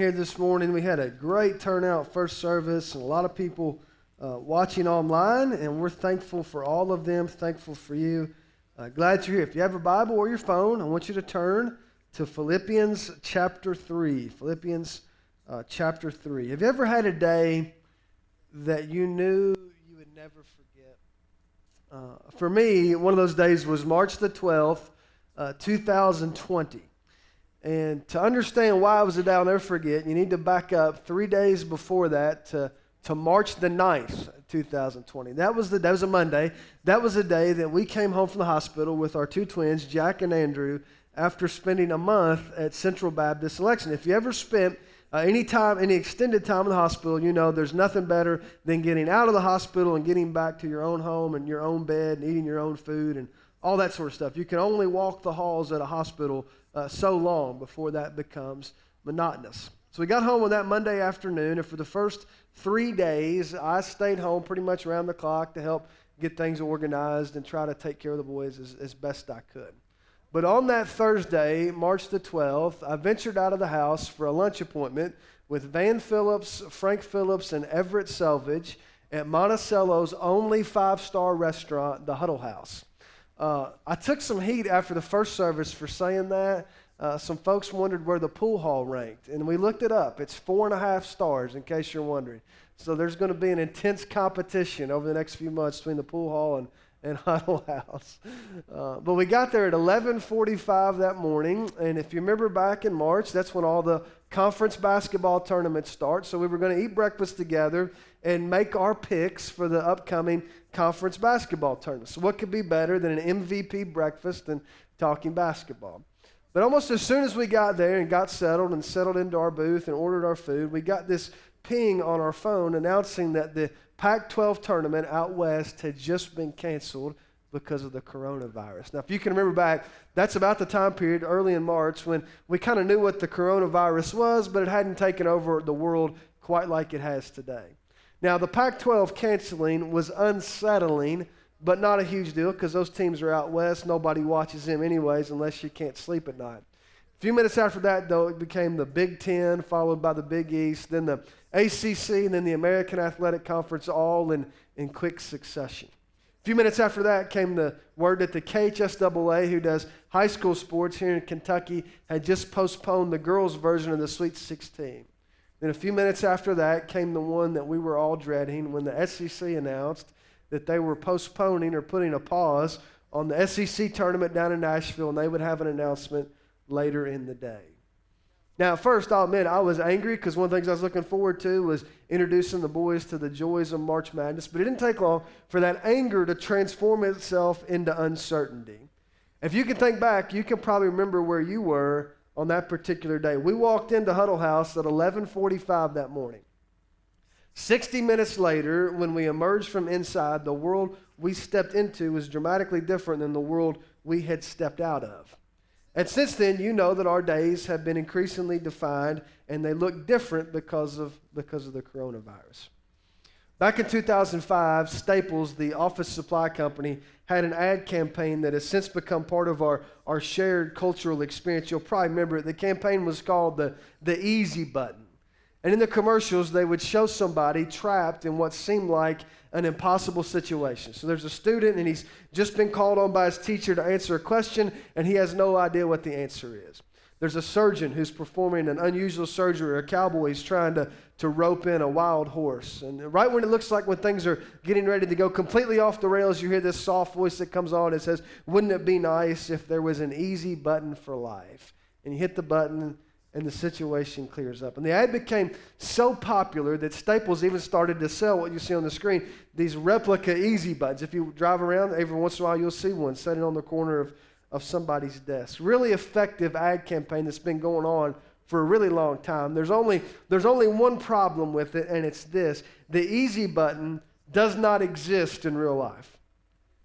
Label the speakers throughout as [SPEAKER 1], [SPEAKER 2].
[SPEAKER 1] here this morning. We had a great turnout first service and a lot of people watching online, and we're thankful for all of them, thankful for you. Glad you're here. If you have a Bible or your phone, I want you to turn to Philippians chapter 3. Philippians chapter 3. Have you ever had a day that you knew you would never forget? For me, one of those days was March the 12th, 2020. And to understand why it was a day I'll never forget, you need to back up 3 days before that to March the 9th, 2020. That was a Monday. That was the day that we came home from the hospital with our two twins, Jack and Andrew, after spending a month at Central Baptist Election. If you ever spent any extended time in the hospital, you know there's nothing better than getting out of the hospital and getting back to your own home and your own bed and eating your own food and all that sort of stuff. You can only walk the halls at a hospital so long before that becomes monotonous. So we got home on that Monday afternoon, and for the first 3 days, I stayed home pretty much around the clock to help get things organized and try to take care of the boys as best I could. But on that Thursday, March the 12th, I ventured out of the house for a lunch appointment with Van Phillips, Frank Phillips, and Everett Selvage at Monticello's only 5-star restaurant, the Huddle House. I took some heat after the first service for saying that. Some folks wondered where the pool hall ranked, and we looked it up. It's 4.5 stars, in case you're wondering. So there's going to be an intense competition over the next few months between the pool hall and Huddle House. But we got there at 11:45 that morning, and if you remember back in March, that's when all the conference basketball tournaments start. So we were going to eat breakfast together and make our picks for the upcoming conference basketball tournament. So what could be better than an MVP breakfast and talking basketball? But almost as soon as we got there and got settled into our booth and ordered our food, we got this ping on our phone announcing that the Pac-12 tournament out west had just been canceled because of the coronavirus. Now, if you can remember back, that's about the time period early in March when we kind of knew what the coronavirus was, but it hadn't taken over the world quite like it has today. Now, the Pac-12 canceling was unsettling, but not a huge deal because those teams are out west. Nobody watches them anyways unless you can't sleep at night. A few minutes after that, though, it became the Big Ten, followed by the Big East, then the ACC, and then the American Athletic Conference, all in quick succession. A few minutes after that came the word that the KHSAA, who does high school sports here in Kentucky, had just postponed the girls' version of the Sweet 16. Then a few minutes after that came the one that we were all dreading when the SEC announced that they were postponing or putting a pause on the SEC tournament down in Nashville, and they would have an announcement later in the day. Now, first, I'll admit I was angry because one of the things I was looking forward to was introducing the boys to the joys of March Madness, but it didn't take long for that anger to transform itself into uncertainty. If you can think back, you can probably remember where you were on that particular day. We walked into Huddle House at 11:45 that morning. 60 minutes later, when we emerged from inside, the world we stepped into was dramatically different than the world we had stepped out of. And since then, you know that our days have been increasingly defined, and they look different because of the coronavirus. Back in 2005, Staples, the office supply company, had an ad campaign that has since become part of our shared cultural experience. You'll probably remember it. The campaign was called the Easy Button. And in the commercials, they would show somebody trapped in what seemed like an impossible situation. So there's a student, and he's just been called on by his teacher to answer a question, and he has no idea what the answer is. There's a surgeon who's performing an unusual surgery, or a cowboy who's trying to rope in a wild horse. And right when it looks like when things are getting ready to go completely off the rails, you hear this soft voice that comes on and says, "Wouldn't it be nice if there was an easy button for life?" And you hit the button, and the situation clears up. And the ad became so popular that Staples even started to sell what you see on the screen, these replica easy buttons. If you drive around, every once in a while you'll see one sitting on the corner of somebody's desk. Really effective ad campaign that's been going on for a really long time. There's only one problem with it, and it's this. The easy button does not exist in real life.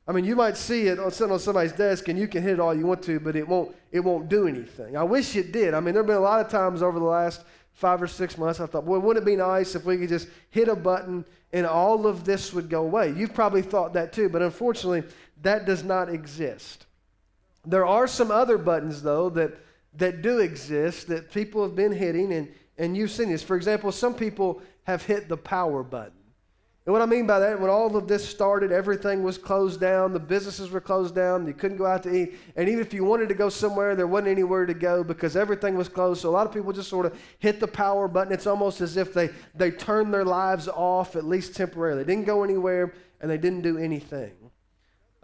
[SPEAKER 1] I mean, you might see it sitting on somebody's desk, and you can hit it all you want to, but it won't do anything. I wish it did. I mean, there have been a lot of times over the last 5 or 6 months I thought, boy, wouldn't it be nice if we could just hit a button and all of this would go away? You've probably thought that too, but unfortunately, that does not exist. There are some other buttons, though, that do exist that people have been hitting, And you've seen this. For example, some people have hit the power button. And what I mean by that, when all of this started, everything was closed down, the businesses were closed down, you couldn't go out to eat, and even if you wanted to go somewhere, there wasn't anywhere to go because everything was closed. So a lot of people just sort of hit the power button. It's almost as if they turned their lives off, at least temporarily. They didn't go anywhere, and they didn't do anything.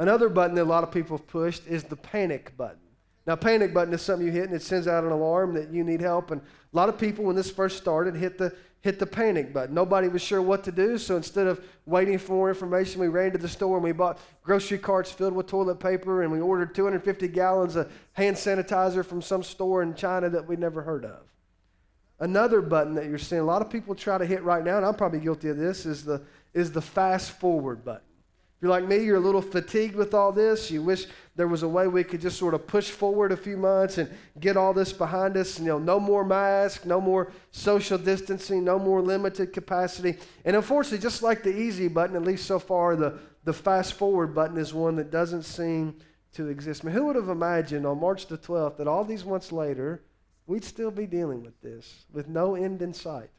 [SPEAKER 1] Another button that a lot of people have pushed is the panic button. Now, panic button is something you hit, and it sends out an alarm that you need help. And a lot of people, when this first started, hit the panic button. Nobody was sure what to do, so instead of waiting for more information, we ran to the store and we bought grocery carts filled with toilet paper, and we ordered 250 gallons of hand sanitizer from some store in China that we'd never heard of. Another button that you're seeing a lot of people try to hit right now, and I'm probably guilty of this, is the fast forward button. If you're like me, you're a little fatigued with all this. You wish there was a way we could just sort of push forward a few months and get all this behind us. No more masks, no more social distancing, no more limited capacity. And unfortunately, just like the easy button, at least so far, the fast forward button is one that doesn't seem to exist. I mean, who would have imagined on March the 12th that all these months later, we'd still be dealing with this, with no end in sight?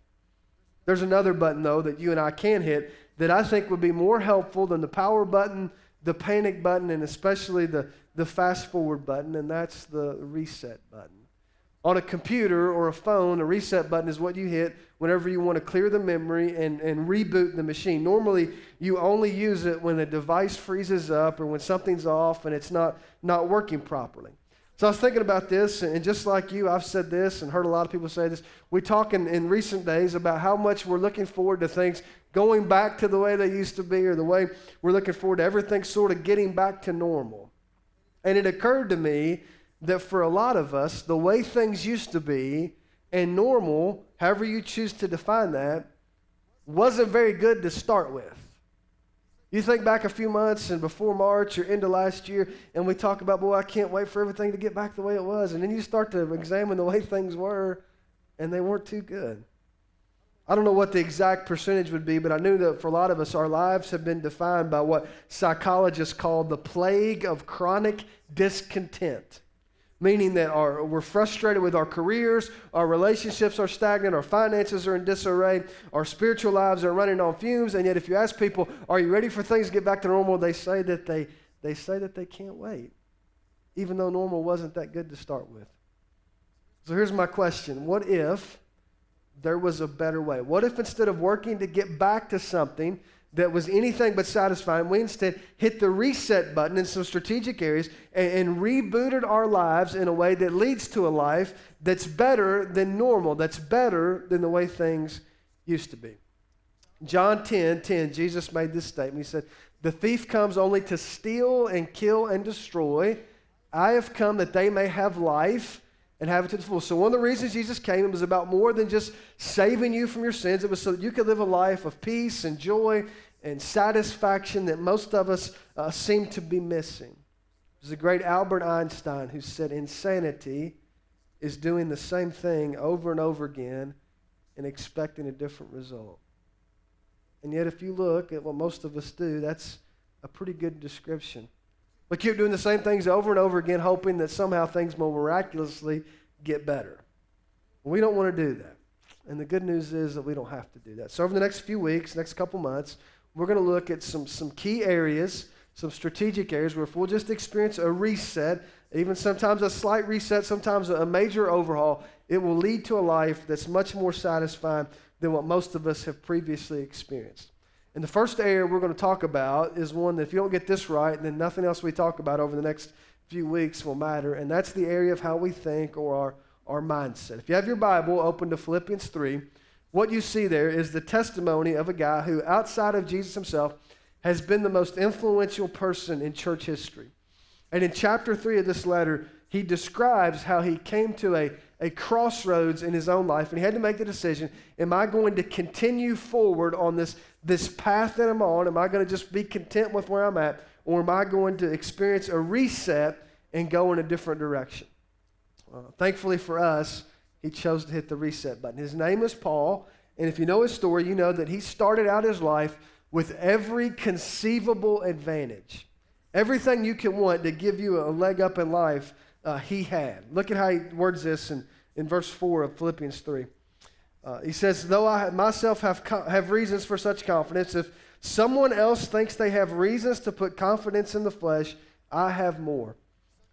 [SPEAKER 1] There's another button, though, that you and I can hit that I think would be more helpful than the power button, the panic button, and especially the fast forward button, and that's the reset button. On a computer or a phone, a reset button is what you hit whenever you want to clear the memory and reboot the machine. Normally, you only use it when a device freezes up or when something's off and it's not working properly. So I was thinking about this, and just like you, I've said this and heard a lot of people say this. We talk in recent days about how much we're looking forward to things going back to the way they used to be, or the way we're looking forward to everything sort of getting back to normal. And it occurred to me that for a lot of us, the way things used to be and normal, however you choose to define that, wasn't very good to start with. You think back a few months and before March or into last year, and we talk about, boy, I can't wait for everything to get back the way it was. And then you start to examine the way things were, and they weren't too good. I don't know what the exact percentage would be, but I knew that for a lot of us, our lives have been defined by what psychologists call the plague of chronic discontent. Meaning that we're frustrated with our careers, our relationships are stagnant, our finances are in disarray, our spiritual lives are running on fumes, and yet if you ask people, are you ready for things to get back to normal, they say that they can't wait, even though normal wasn't that good to start with. So here's my question. What if there was a better way? What if instead of working to get back to something that was anything but satisfying, we instead hit the reset button in some strategic areas and rebooted our lives in a way that leads to a life that's better than normal, that's better than the way things used to be. John 10:10, Jesus made this statement. He said, "The thief comes only to steal and kill and destroy. I have come that they may have life and have it to the full." So one of the reasons Jesus came, it was about more than just saving you from your sins. It was so that you could live a life of peace and joy and satisfaction that most of us seem to be missing. There's a great Albert Einstein who said insanity is doing the same thing over and over again and expecting a different result. And yet if you look at what most of us do, that's a pretty good description. We keep doing the same things over and over again, hoping that somehow things will miraculously get better. We don't want to do that. And the good news is that we don't have to do that. So over the next few weeks, next couple months, we're going to look at some key areas, some strategic areas where if we'll just experience a reset, even sometimes a slight reset, sometimes a major overhaul, it will lead to a life that's much more satisfying than what most of us have previously experienced. And the first area we're going to talk about is one that if you don't get this right, then nothing else we talk about over the next few weeks will matter, and that's the area of how we think or our mindset. If you have your Bible open to Philippians 3, what you see there is the testimony of a guy who, outside of Jesus himself, has been the most influential person in church history. And in chapter 3 of this letter, he describes how he came to a crossroads in his own life, and he had to make the decision, am I going to continue forward on this path that I'm on? Am I going to just be content with where I'm at? Or am I going to experience a reset and go in a different direction? Thankfully for us, he chose to hit the reset button. His name is Paul, and if you know his story, you know that he started out his life with every conceivable advantage. Everything you can want to give you a leg up in life, he had. Look at how he words this in verse 4 of Philippians 3. He says, though I myself have reasons for such confidence, if someone else thinks they have reasons to put confidence in the flesh, I have more.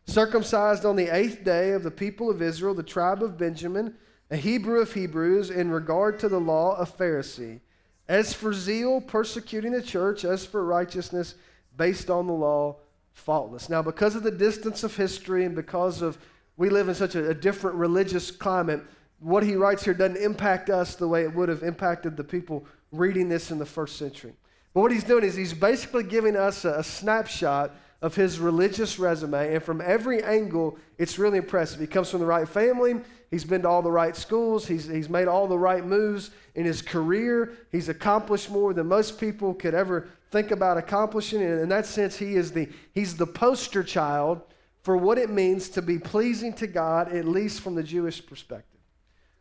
[SPEAKER 1] Circumcised on the 8th day of the people of Israel, the tribe of Benjamin, a Hebrew of Hebrews, in regard to the law, a Pharisee. As for zeal, persecuting the church; as for righteousness, based on the law, faultless. Now, because of the distance of history and because of we live in such a different religious climate, what he writes here doesn't impact us the way it would have impacted the people reading this in the first century. But what he's doing is he's basically giving us a snapshot of his religious resume, and from every angle, it's really impressive. He comes from the right family. He's been to all the right schools. He's made all the right moves in his career. He's accomplished more than most people could ever think about accomplishing. And in that sense, he's the poster child for what it means to be pleasing to God, at least from the Jewish perspective.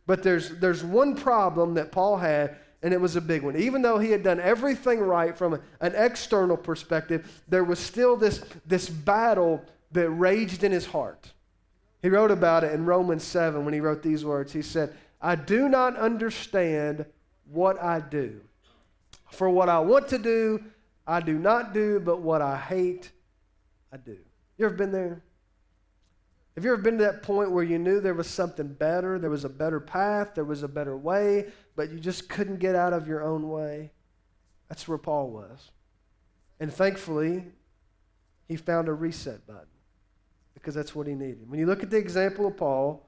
[SPEAKER 1] But there's one problem that Paul had, and it was a big one. Even though he had done everything right from an external perspective, there was still this battle that raged in his heart. He wrote about it in Romans 7 when he wrote these words. He said, I do not understand what I do. For what I want to do, I do not do, but what I hate, I do. You ever been there? Have you ever been to that point where you knew there was something better, there was a better path, there was a better way, but you just couldn't get out of your own way? That's where Paul was. And thankfully, he found a reset button, because that's what he needed. When you look at the example of Paul,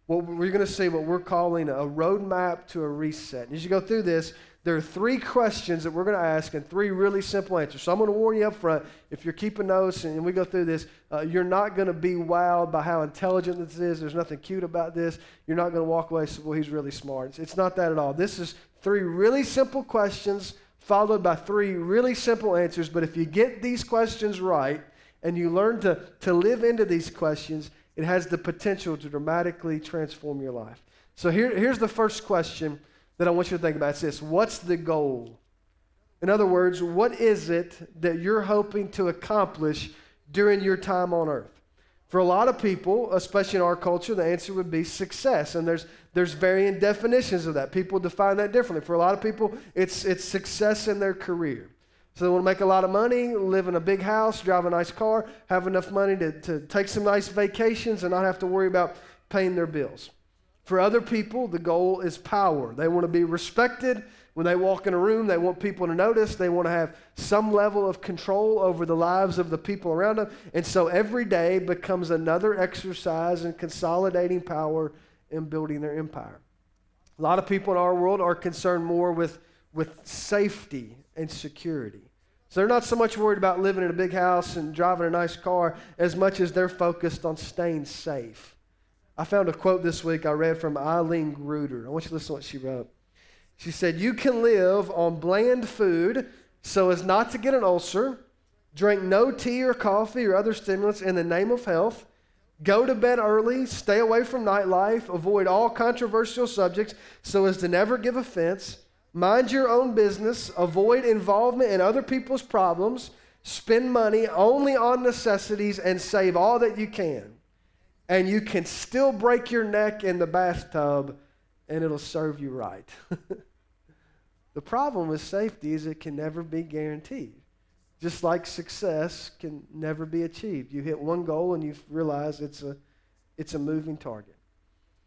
[SPEAKER 1] what we're going to see what we're calling a roadmap to a reset. And as you go through this, there are 3 questions that we're going to ask and 3 really simple answers. So I'm going to warn you up front, if you're keeping notes and we go through this, you're not going to be wowed by how intelligent this is. There's nothing cute about this. You're not going to walk away and say, well, he's really smart. It's not that at all. This is 3 really simple questions followed by 3 really simple answers. But if you get these questions right and you learn to live into these questions, it has the potential to dramatically transform your life. So here's the first question that I want you to think about. It's this: what's the goal? In other words, what is it that you're hoping to accomplish during your time on earth? For a lot of people, especially in our culture, the answer would be success. And there's varying definitions of that. People define that differently. For a lot of people, it's success in their career. So they want to make a lot of money, live in a big house, drive a nice car, have enough money to take some nice vacations and not have to worry about paying their bills. For other people, the goal is power. They want to be respected. When they walk in a room, they want people to notice. They want to have some level of control over the lives of the people around them. And so every day becomes another exercise in consolidating power and building their empire. A lot of people in our world are concerned more with safety and security. So they're not so much worried about living in a big house and driving a nice car as much as they're focused on staying safe. I found a quote this week I read from Eileen Gruder. I want you to listen to what she wrote. She said, you can live on bland food so as not to get an ulcer, drink no tea or coffee or other stimulants in the name of health, go to bed early, stay away from nightlife, avoid all controversial subjects so as to never give offense, mind your own business, avoid involvement in other people's problems, spend money only on necessities, and save all that you can. And you can still break your neck in the bathtub, and it'll serve you right. The problem with safety is it can never be guaranteed. Just like success can never be achieved. You hit one goal and you realize it's a moving target.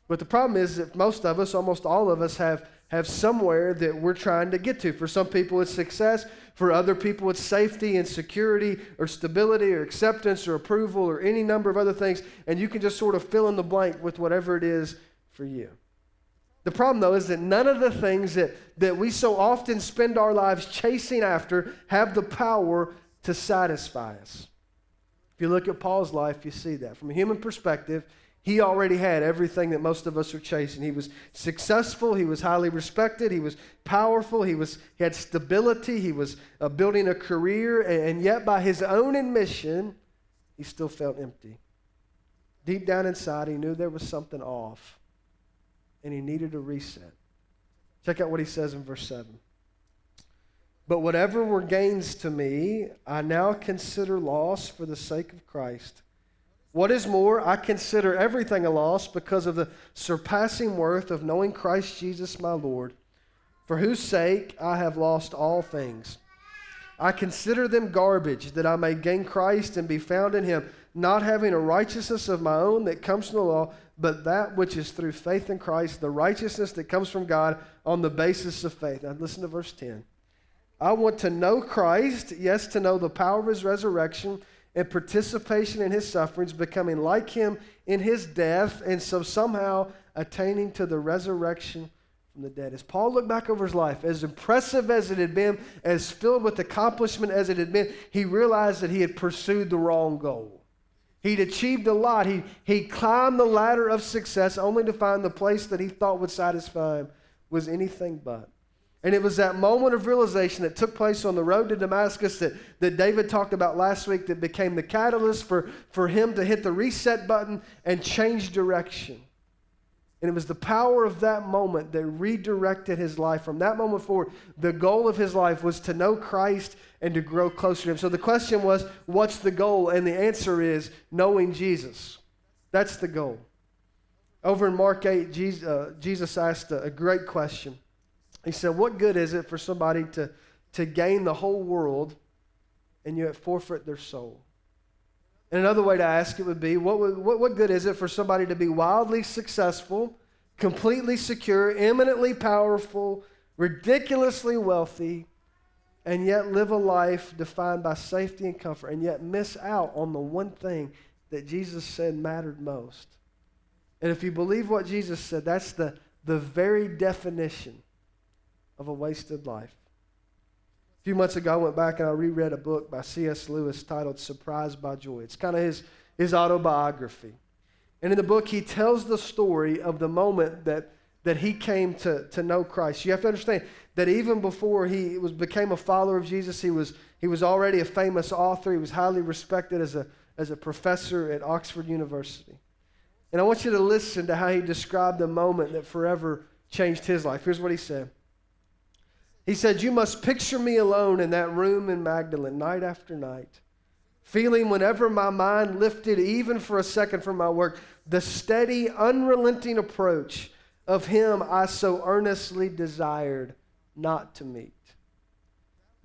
[SPEAKER 1] But the problem is that most of us, almost all of us, have somewhere that we're trying to get to. For some people, it's success. For other people, it's safety and security or stability or acceptance or approval or any number of other things. And you can just sort of fill in the blank with whatever it is for you. The problem, though, is that none of the things that we so often spend our lives chasing after have the power to satisfy us. If you look at Paul's life, you see that. From a human perspective, he already had everything that most of us are chasing. He was successful. He was highly respected. He was powerful. He had stability. He was building a career. And yet, by his own admission, he still felt empty. Deep down inside, he knew there was something off, and he needed a reset. Check out what he says in verse 7. But whatever were gains to me, I now consider loss for the sake of Christ. What is more, I consider everything a loss because of the surpassing worth of knowing Christ Jesus my Lord, for whose sake I have lost all things. I consider them garbage, that I may gain Christ and be found in him, not having a righteousness of my own that comes from the law, but that which is through faith in Christ, the righteousness that comes from God on the basis of faith. Now listen to verse 10. I want to know Christ, yes, to know the power of his resurrection and participation in his sufferings, becoming like him in his death, and so somehow attaining to the resurrection from the dead. As Paul looked back over his life, as impressive as it had been, as filled with accomplishment as it had been, he realized that he had pursued the wrong goal. He'd achieved a lot. He climbed the ladder of success only to find the place that he thought would satisfy him was anything but. And it was that moment of realization that took place on the road to Damascus that David talked about last week that became the catalyst for him to hit the reset button and change direction. And it was the power of that moment that redirected his life. From that moment forward, the goal of his life was to know Christ and to grow closer to him. So the question was, what's the goal? And the answer is knowing Jesus. That's the goal. Over in Mark 8, Jesus asked a great question. He said, what good is it for somebody to gain the whole world and yet forfeit their soul? And another way to ask it would be, what good is it for somebody to be wildly successful, completely secure, eminently powerful, ridiculously wealthy, and yet live a life defined by safety and comfort, and yet miss out on the one thing that Jesus said mattered most? And if you believe what Jesus said, that's the very definition of a wasted life. A few months ago, I went back and I reread a book by C.S. Lewis titled Surprised by Joy. It's kind of his autobiography. And in the book, he tells the story of the moment that he came to know Christ. You have to understand that even before he became a follower of Jesus, he was already a famous author. He was highly respected as a professor at Oxford University. And I want you to listen to how he described the moment that forever changed his life. Here's what he said. He said, you must picture me alone in that room in Magdalene night after night, feeling whenever my mind lifted even for a second from my work, the steady, unrelenting approach of him I so earnestly desired not to meet.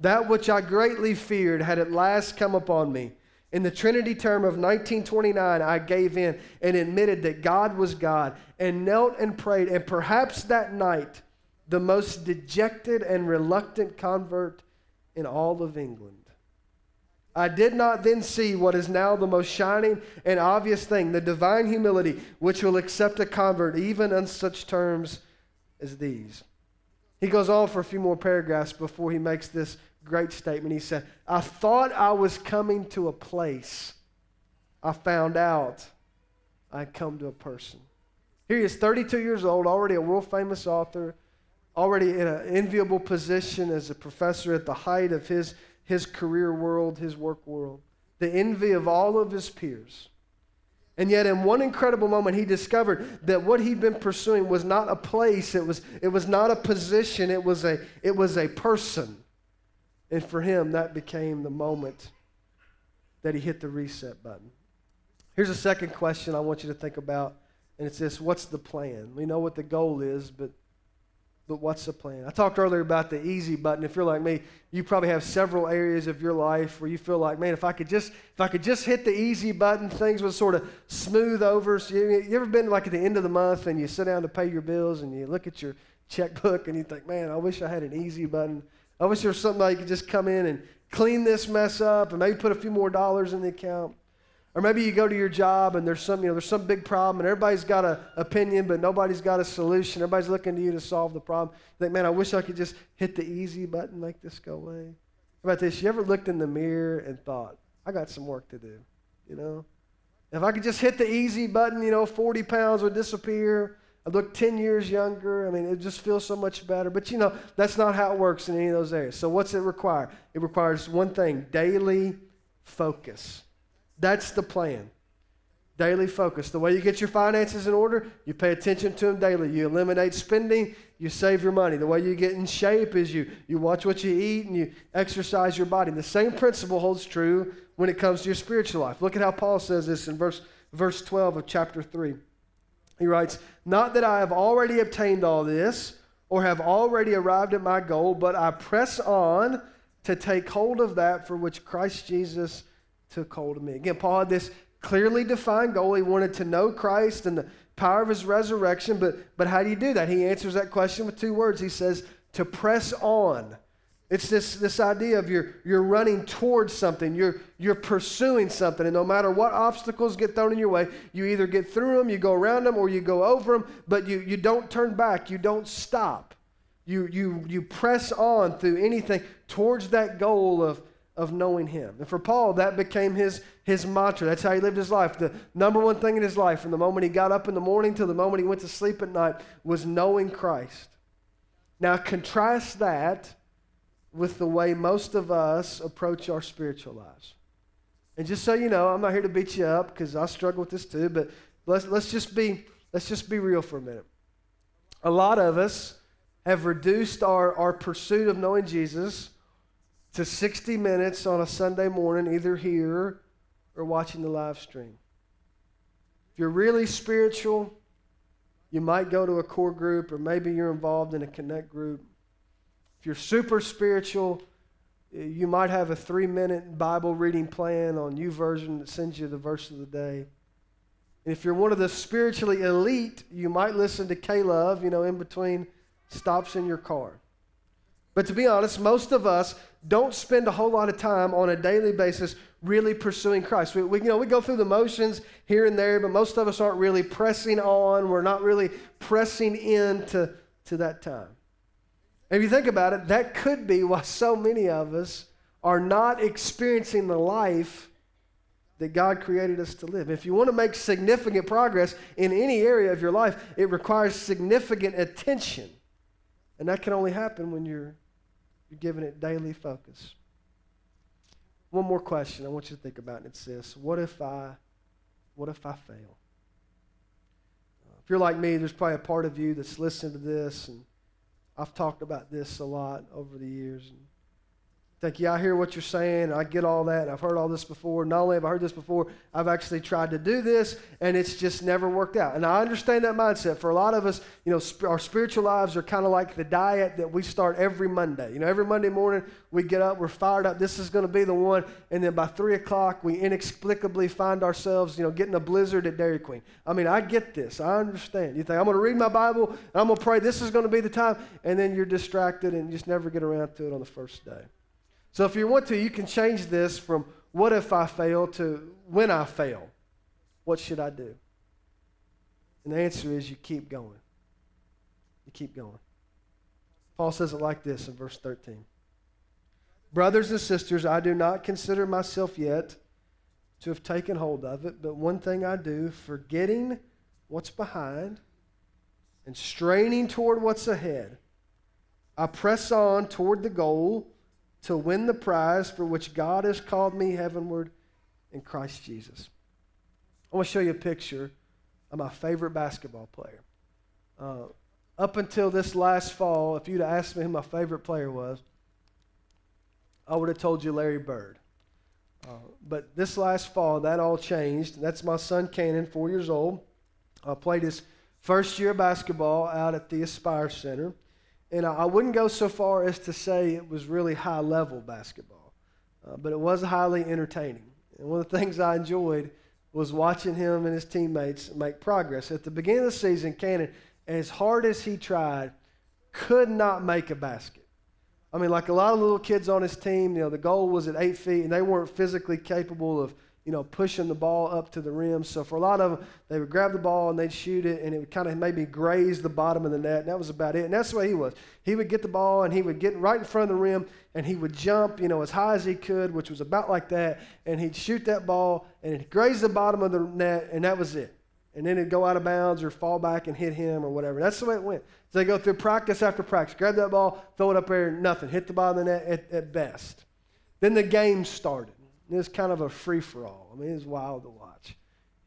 [SPEAKER 1] That which I greatly feared had at last come upon me. In the Trinity term of 1929, I gave in and admitted that God was God and knelt and prayed, and perhaps that night, the most dejected and reluctant convert in all of England. I did not then see what is now the most shining and obvious thing, the divine humility which will accept a convert even on such terms as these. He goes on for a few more paragraphs before he makes this great statement. He said, I thought I was coming to a place. I found out I'd come to a person. Here he is, 32 years old, already a world-famous author, already in an enviable position as a professor at the height of his career world, his work world, the envy of all of his peers. And yet in one incredible moment, he discovered that what he'd been pursuing was not a place, it was not a position, it was a person. And for him, that became the moment that he hit the reset button. Here's a second question I want you to think about, and it's this: what's the plan? We know what the goal is, but what's the plan? I talked earlier about the easy button. If you're like me, you probably have several areas of your life where you feel like, man, if I could just hit the easy button, things would sort of smooth over. So you ever been like at the end of the month and you sit down to pay your bills and you look at your checkbook and you think, man, I wish I had an easy button. I wish there was something I could just come in and clean this mess up and maybe put a few more dollars in the account. Or maybe you go to your job and there's some big problem and everybody's got an opinion but nobody's got a solution. Everybody's looking to you to solve the problem. You think, man, I wish I could just hit the easy button, make this go away. How about this? You ever looked in the mirror and thought, I got some work to do, If I could just hit the easy button, 40 pounds would disappear. I'd look 10 years younger. I mean, it just feels so much better. But, that's not how it works in any of those areas. So what's it require? It requires one thing: daily focus. That's the plan. Daily focus. The way you get your finances in order, you pay attention to them daily. You eliminate spending, you save your money. The way you get in shape is you watch what you eat and you exercise your body. The same principle holds true when it comes to your spiritual life. Look at how Paul says this in verse verse 12 of chapter 3. He writes, "Not that I have already obtained all this or have already arrived at my goal, but I press on to take hold of that for which Christ Jesus took hold of me." Again, Paul had this clearly defined goal. He wanted to know Christ and the power of his resurrection, but how do you do that? He answers that question with two words. He says, to press on. It's this idea of you're running towards something, you're pursuing something, and no matter what obstacles get thrown in your way, you either get through them, you go around them, or you go over them, but you don't turn back, you don't stop. You press on through anything towards that goal of knowing Him. And for Paul, that became his mantra. That's how he lived his life. The number one thing in his life, from the moment he got up in the morning till the moment he went to sleep at night, was knowing Christ. Now contrast that with the way most of us approach our spiritual lives. And just so you know, I'm not here to beat you up because I struggle with this too, but let's just be real for a minute. A lot of us have reduced our pursuit of knowing Jesus to 60 minutes on a Sunday morning, either here or watching the live stream. If you're really spiritual, you might go to a core group, or maybe you're involved in a connect group. If you're super spiritual, you might have a 3-minute Bible reading plan on YouVersion that sends you the verse of the day. And if you're one of the spiritually elite, you might listen to K-Love, in between stops in your car. But to be honest, most of us don't spend a whole lot of time on a daily basis really pursuing Christ. We go through the motions here and there, but most of us aren't really pressing on. We're not really pressing into that time. If you think about it, that could be why so many of us are not experiencing the life that God created us to live. If you want to make significant progress in any area of your life, it requires significant attention. And that can only happen when you're giving it daily focus. One more question I want you to think about, and it's this: what if I fail? If you're like me, there's probably a part of you that's listening to this, and I've talked about this a lot over the years. And think, yeah, I hear what you're saying, I get all that, and I've heard all this before. Not only have I heard this before, I've actually tried to do this, and it's just never worked out. And I understand that mindset. For a lot of us, our spiritual lives are kind of like the diet that we start every Monday. Every Monday morning, we get up, we're fired up, this is going to be the one, and then by 3 o'clock, we inexplicably find ourselves, getting a blizzard at Dairy Queen. I get this. I understand. You think, I'm going to read my Bible, and I'm going to pray, this is going to be the time, and then you're distracted and you just never get around to it on the first day. So if you want to, you can change this from what if I fail to when I fail. What should I do? And the answer is you keep going. You keep going. Paul says it like this in verse 13. "Brothers and sisters, I do not consider myself yet to have taken hold of it, but one thing I do, forgetting what's behind and straining toward what's ahead, I press on toward the goal to win the prize for which God has called me heavenward in Christ Jesus." I want to show you a picture of my favorite basketball player. Up until this last fall, if you'd asked me who my favorite player was, I would have told you Larry Bird. But this last fall, that all changed. That's my son, Cannon, 4 years old. Played his first year of basketball out at the Aspire Center. And I wouldn't go so far as to say it was really high-level basketball, but it was highly entertaining. And one of the things I enjoyed was watching him and his teammates make progress. At the beginning of the season, Cannon, as hard as he tried, could not make a basket. Like a lot of little kids on his team, the goal was at 8 feet, and they weren't physically capable of pushing the ball up to the rim. So for a lot of them, they would grab the ball and they'd shoot it, and it would kind of maybe graze the bottom of the net, and that was about it. And that's the way he was. He would get the ball, and he would get right in front of the rim, and he would jump, as high as he could, which was about like that, and he'd shoot that ball, and it'd graze the bottom of the net, and that was it. And then it'd go out of bounds or fall back and hit him or whatever. That's the way it went. So they go through practice after practice, grab that ball, throw it up there, nothing. Hit the bottom of the net at best. Then the game started. It was kind of a free-for-all. It was wild to watch.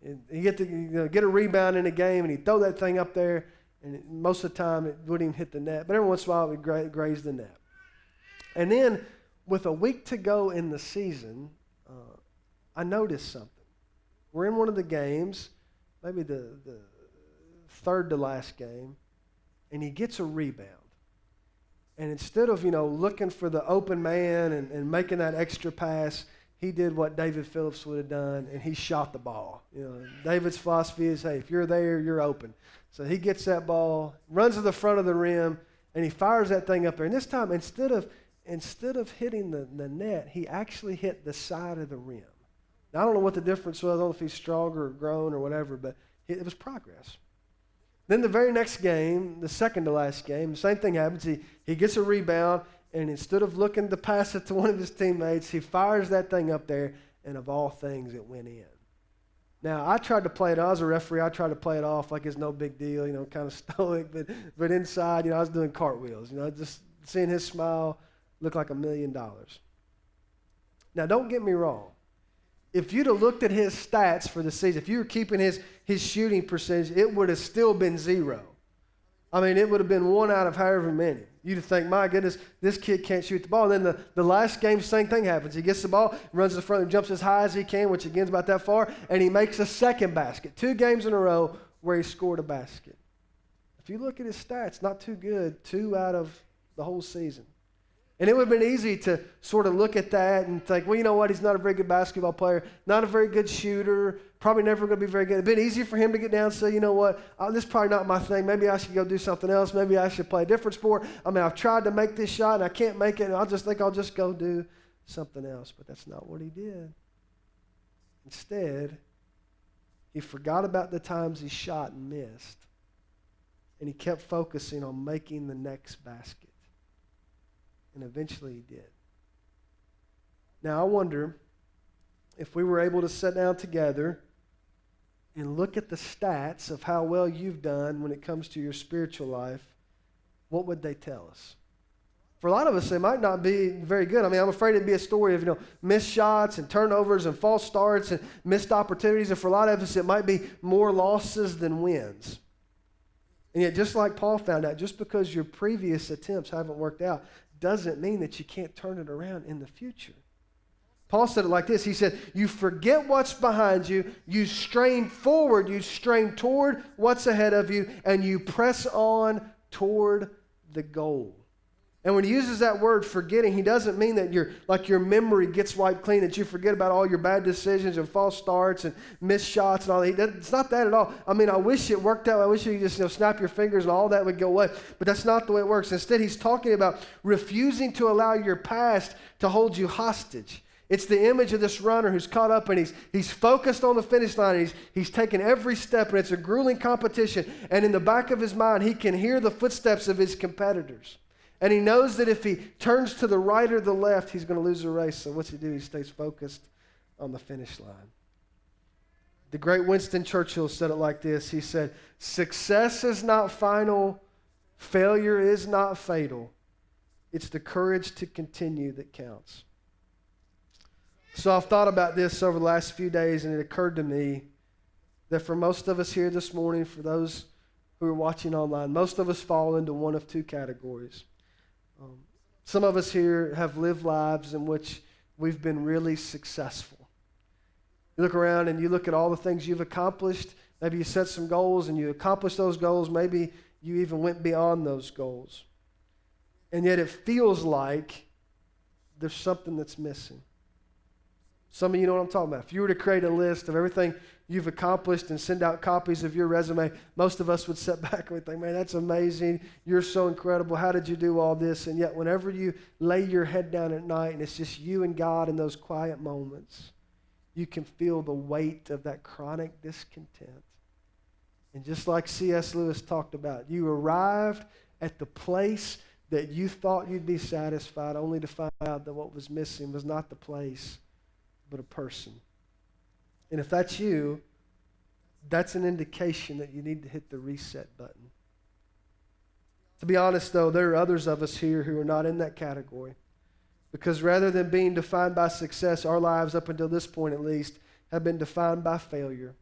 [SPEAKER 1] And you get to get a rebound in a game, and he'd throw that thing up there, and most of the time it wouldn't even hit the net. But every once in a while it would graze the net. And then with a week to go in the season, I noticed something. We're in one of the games, maybe the third to last game, and he gets a rebound. And instead of, looking for the open man and making that extra pass, he did what David Phillips would have done, and he shot the ball. David's philosophy is, hey, if you're there, you're open. So he gets that ball, runs to the front of the rim, and he fires that thing up there. And this time, instead of hitting the net, he actually hit the side of the rim. Now, I don't know what the difference was. I don't know if he's stronger or grown or whatever, but it was progress. Then the very next game, the second to last game, the same thing happens. He gets a rebound, and instead of looking to pass it to one of his teammates, he fires that thing up there, and of all things, it went in. Now, I tried to play it. I was a referee. I tried to play it off like it's no big deal, kind of stoic. But inside, I was doing cartwheels. Just seeing his smile looked like $1 million. Now, don't get me wrong. If you'd have looked at his stats for the season, if you were keeping his shooting percentage, it would have still been 0. I mean, it would have been 1 out of however many. You'd think, my goodness, this kid can't shoot the ball. And then the last game, same thing happens. He gets the ball, runs to the front, and jumps as high as he can, which again is about that far, and he makes a second basket. 2 games in a row where he scored a basket. If you look at his stats, not too good, 2 out of the whole season. And it would have been easy to sort of look at that and think, well, you know what, he's not a very good basketball player, not a very good shooter, probably never going to be very good. It would have been easy for him to get down and say, you know what, this is probably not my thing. Maybe I should go do something else. Maybe I should play a different sport. I mean, I've tried to make this shot and I can't make it, and I'll just go do something else. But that's not what he did. Instead, he forgot about the times he shot and missed, and he kept focusing on making the next basket. And eventually he did. Now I wonder if we were able to sit down together and look at the stats of how well you've done when it comes to your spiritual life, what would they tell us? For a lot of us, they might not be very good. I mean, I'm afraid it'd be a story of, missed shots and turnovers and false starts and missed opportunities. And for a lot of us, it might be more losses than wins. And yet, just like Paul found out, just because your previous attempts haven't worked out doesn't mean that you can't turn it around in the future. Paul said it like this. He said, you forget what's behind you, you strain forward, you strain toward what's ahead of you, and you press on toward the goal. And when he uses that word forgetting, he doesn't mean that your memory gets wiped clean, that you forget about all your bad decisions and false starts and missed shots and all that. It's not that at all. I mean, I wish it worked out. I wish you could just snap your fingers and all that would go away. But that's not the way it works. Instead, he's talking about refusing to allow your past to hold you hostage. It's the image of this runner who's caught up and he's focused on the finish line. And he's taken every step, and it's a grueling competition. And in the back of his mind, he can hear the footsteps of his competitors. And he knows that if he turns to the right or the left, he's going to lose the race. So what's he do? He stays focused on the finish line. The great Winston Churchill said it like this. He said, success is not final. Failure is not fatal. It's the courage to continue that counts. So I've thought about this over the last few days, and it occurred to me that for most of us here this morning, for those who are watching online, most of us fall into one of 2 categories. Some of us here have lived lives in which we've been really successful. You look around and you look at all the things you've accomplished. Maybe you set some goals and you accomplished those goals. Maybe you even went beyond those goals. And yet it feels like there's something that's missing. Some of you know what I'm talking about. If you were to create a list of everything you've accomplished and send out copies of your resume, most of us would sit back and think, man, that's amazing. You're so incredible. How did you do all this? And yet whenever you lay your head down at night and it's just you and God in those quiet moments, you can feel the weight of that chronic discontent. And just like C.S. Lewis talked about, you arrived at the place that you thought you'd be satisfied, only to find out that what was missing was not the place, but a person. And if that's you, that's an indication that you need to hit the reset button. To be honest, though, there are others of us here who are not in that category. Because rather than being defined by success, our lives, up until this point at least, have been defined by failure.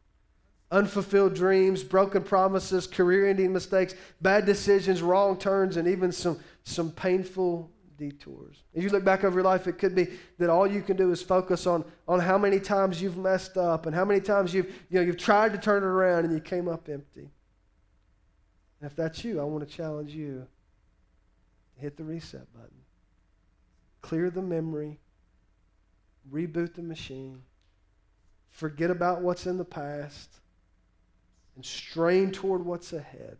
[SPEAKER 1] Unfulfilled dreams, broken promises, career-ending mistakes, bad decisions, wrong turns, and even some painful detours. As you look back over your life, it could be that all you can do is focus on how many times you've messed up and how many times you've tried to turn it around and you came up empty. And if that's you, I want to challenge you to hit the reset button. Clear the memory. Reboot the machine. Forget about what's in the past. And strain toward what's ahead.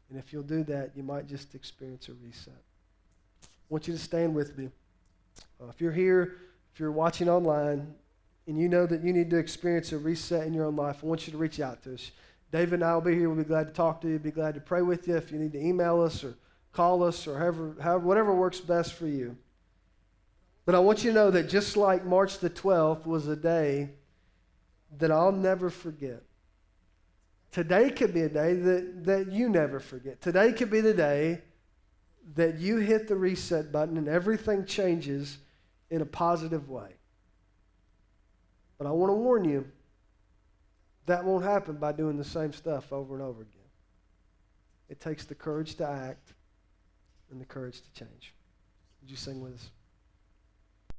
[SPEAKER 1] And if you'll do that, you might just experience a reset. I want you to stand with me. If you're here, if you're watching online, and you know that you need to experience a reset in your own life, I want you to reach out to us. David and I will be here. We'll be glad to talk to you, be glad to pray with you. If you need to email us or call us or whatever works best for you. But I want you to know that just like March the 12th was a day that I'll never forget. Today could be a day that you never forget. Today could be the day that you hit the reset button and everything changes in a positive way. But I want to warn you, that won't happen by doing the same stuff over and over again. It takes the courage to act and the courage to change. Would you sing with us?